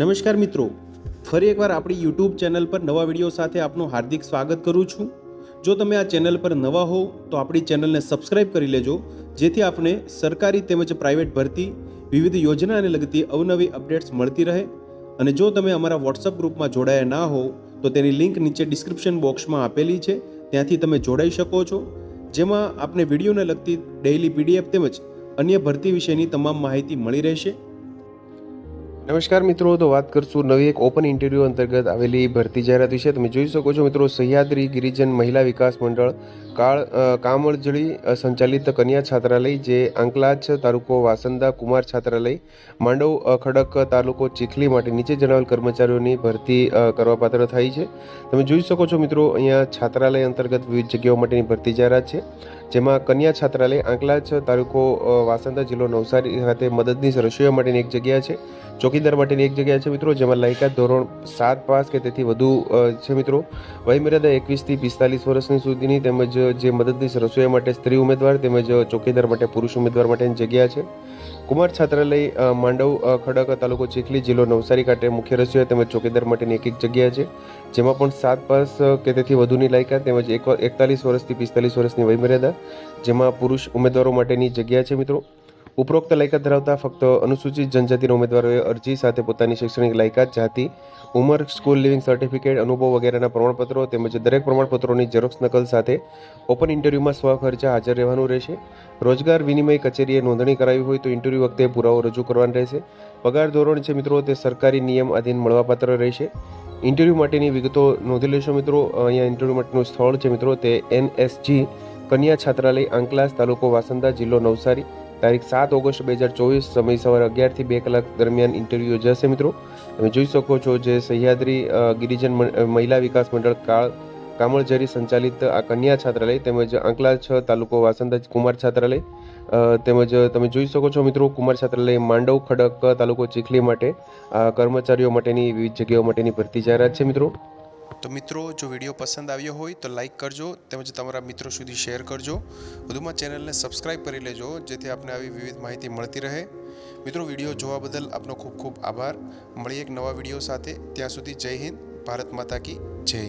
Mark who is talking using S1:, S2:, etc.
S1: નમસ્કાર મિત્રો, ફરી એકવાર આપણી યુટ્યુબ ચેનલ પર નવા વિડીયો સાથે આપનું હાર્દિક સ્વાગત કરું છું। જો તમે આ ચેનલ પર નવા હો તો આપણી ચેનલને સબસ્ક્રાઇબ કરી લેજો, જેથી આપને સરકારી તેમજ પ્રાઇવેટ ભરતી વિવિધ યોજનાને લગતી અવનવી અપડેટ્સ મળતી રહે। અને જો તમે અમારા વોટ્સઅપ ગ્રુપમાં જોડાયા ના હો તો તેની લિંક નીચે ડિસ્ક્રિપ્શન બોક્સમાં આપેલી છે, ત્યાંથી તમે જોડાઈ શકો છો, જેમાં આપને વિડીયોને લગતી ડેઇલી પીડીએફ તેમજ અન્ય ભરતી વિશેની તમામ માહિતી મળી રહેશે।
S2: નમસ્કાર મિત્રો, તો વાત કરશું નવી એક ઓપન ઇન્ટરવ્યૂ અંતર્ગત આવેલી ભરતી જાહેરાત વિશે। તમે જોઈ શકો છો મિત્રો, સહ્યાદ્રી ગિરિજન મહિલા વિકાસ મંડળ કામળજળી સંચાલિત કન્યા છાત્રાલય, જે આંકલાજ તાલુકો વાસંદા, કુમાર છાત્રાલય માંડવ ખડક તાલુકો ચીખલી માટે નીચે જણાવેલ કર્મચારીઓની ભરતી કરવાપાત્ર થાય છે। તમે જોઈ શકો છો મિત્રો, અહીંયા છાત્રાલય અંતર્ગત વિવિધ જગ્યાઓ માટેની ભરતી જાહેરાત છે, જેમાં કન્યા છાત્રાલય આંકલાજ તાલુકો વાસંદા, જિલ્લો નવસારી ખાતે મદદનીશ રસોઈયા માટેની એક જગ્યા છે, ચોકીદાર માટેની એક જગ્યા છે મિત્રો, જેમાં લાયકાત ધોરણ 7 પાસ કે તેથી વધુ છે મિત્રો। વયમર્યાદા 21 થી 45 વર્ષની સુધીની, તેમજ જે મદદનીશ રસોઈયા માટે સ્ત્રી ઉમેદવાર તેમજ ચોકીદાર માટે પુરુષ ઉમેદવાર માટેની જગ્યા છે। કુમાર છાત્રાલય માંડવ ખડક તાલુકો ચીખલી, જિલ્લો નવસારી ખાતે મુખ્ય રસોઈયા તેમજ ચોકીદાર માટેની એક જગ્યા છે, જેમાં પણ 7 પાસ કે તેથી વધુની લાયકાત તેમજ 41 વર્ષથી 45 વર્ષની વયમર્યાદા, જેમાં પુરુષ ઉમેદવારો માટેની જગ્યા છે મિત્રો। ઉપરોક્ત લાયકાત ધરાવતા ફક્ત અનુસૂચિત જનજાતિના ઉમેદવારોએ અરજી સાથે પોતાની શૈક્ષણિક લાયકાત, જાતિ, ઉંમર, સ્કૂલ લિવિંગ સર્ટિફિકેટ, અનુભવ વગેરેના પ્રમાણપત્રો તેમજ દરેક પ્રમાણપત્રોની ઝેરોક્ષ નકલ સાથે ઓપન ઇન્ટરવ્યૂમાં સ્વખર્ચે હાજર રહેવાનું રહેશે। રોજગાર વિનિમય કચેરીએ નોંધણી કરાવી હોય તો ઇન્ટરવ્યૂ વખતે પુરાવો રજૂ કરવાનો રહેશે। પગાર ધોરણ છે મિત્રો, તે સરકારી નિયમ આધીન મળવાપાત્ર રહેશે। ઇન્ટરવ્યૂ માટેની વિગતો નોંધી લેશો મિત્રો। અહીંયા ઇન્ટરવ્યૂ માટેનું સ્થળ છે મિત્રો, તે NSG કન્યા છાત્રાલય, આંકલાજ તાલુકો વાસંદા, જિલ્લો નવસારી, તારીખ 7 ઓગસ્ટ 2024, સમય સવારે 11 થી 2 કલાક દરમિયાન ઇન્ટરવ્યૂ યોજાશે મિત્રો। તમે જોઈ શકો છો, જે સહ્યાદ્રી ગિરિજન મહિલા વિકાસ મંડળ કામળજરી સંચાલિત આ કન્યા છાત્રાલય તેમજ આંકલાજ તાલુકો વાસંદા કુમાર છાત્રાલય તેમજ તમે જોઈ શકો છો મિત્રો, કુમાર છાત્રાલય માંડવ ખડક તાલુકો ચીખલી માટે કર્મચારીઓ માટેની વિવિધ જગ્યાઓ માટેની ભરતી જાહેરાત છે મિત્રો।
S1: તો મિત્રો, જો વિડીયો પસંદ આવ્યો હોય તો લાઇક કરજો તેમજ તમારા મિત્રો સુધી શેર કરજો। વધુમાં ચેનલને સબસ્ક્રાઇબ કરી લેજો, જેથી આપને આવી વિવિધ માહિતી મળતી રહે। મિત્રો, વિડીયો જોવા બદલ આપનો ખૂબ ખૂબ આભાર। મળીએ એક નવા વિડીયો સાથે, ત્યાં સુધી જય હિન્દ, ભારત માતા કી જય।